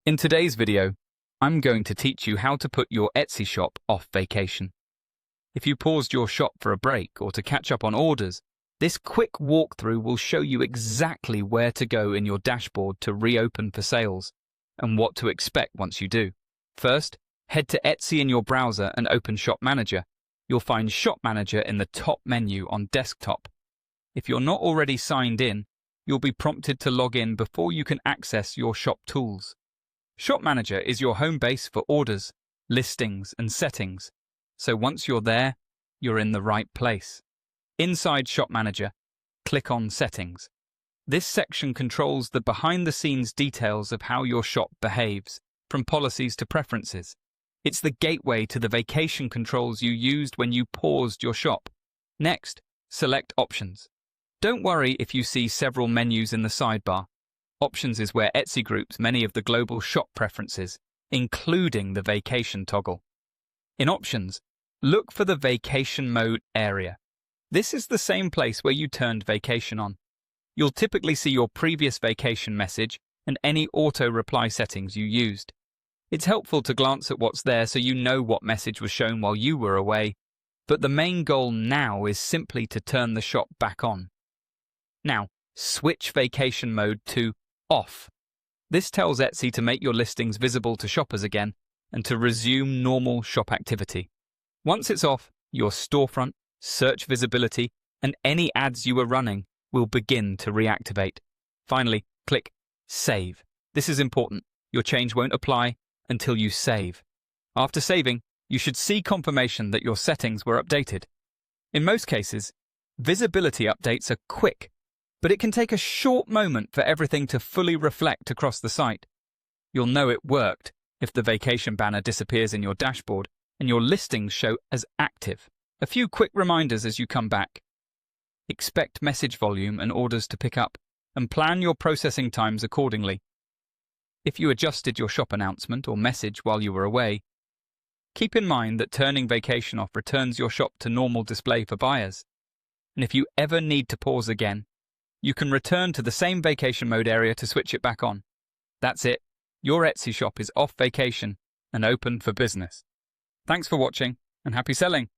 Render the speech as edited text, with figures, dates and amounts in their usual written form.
In today's video, I'm going to teach you how to put your Etsy shop off vacation. If you paused your shop for a break or to catch up on orders, this quick walkthrough will show you exactly where to go in your dashboard to reopen for sales and what to expect once you do. First, head to Etsy in your browser and open Shop Manager. You'll find Shop Manager in the top menu on desktop. If you're not already signed in, you'll be prompted to log in before you can access your shop tools. Shop Manager is your home base for orders, listings, and settings, so once you're there, you're in the right place. Inside Shop Manager, click on Settings. This section controls the behind-the-scenes details of how your shop behaves, from policies to preferences. It's the gateway to the vacation controls you used when you paused your shop. Next, select Options. Don't worry if you see several menus in the sidebar. Options is where Etsy groups many of the global shop preferences, including the vacation toggle. In Options, look for the Vacation Mode area. This is the same place where you turned vacation on. You'll typically see your previous vacation message and any auto-reply settings you used. It's helpful to glance at what's there so you know what message was shown while you were away, but the main goal now is simply to turn the shop back on. Now, switch vacation mode to Off. This tells Etsy to make your listings visible to shoppers again and to resume normal shop activity. Once it's off, your storefront, search visibility, and any ads you were running will begin to reactivate. Finally, click Save. This is important. Your change won't apply until you save. After saving, you should see confirmation that your settings were updated. In most cases, visibility updates are quick, but it can take a short moment for everything to fully reflect across the site. You'll know it worked if the vacation banner disappears in your dashboard and your listings show as active. A few quick reminders as you come back. Expect message volume and orders to pick up, and plan your processing times accordingly. If you adjusted your shop announcement or message while you were away, keep in mind that turning vacation off returns your shop to normal display for buyers. And if you ever need to pause again, you can return to the same vacation mode area to switch it back on. That's it. Your Etsy shop is off vacation and open for business. Thanks for watching and happy selling.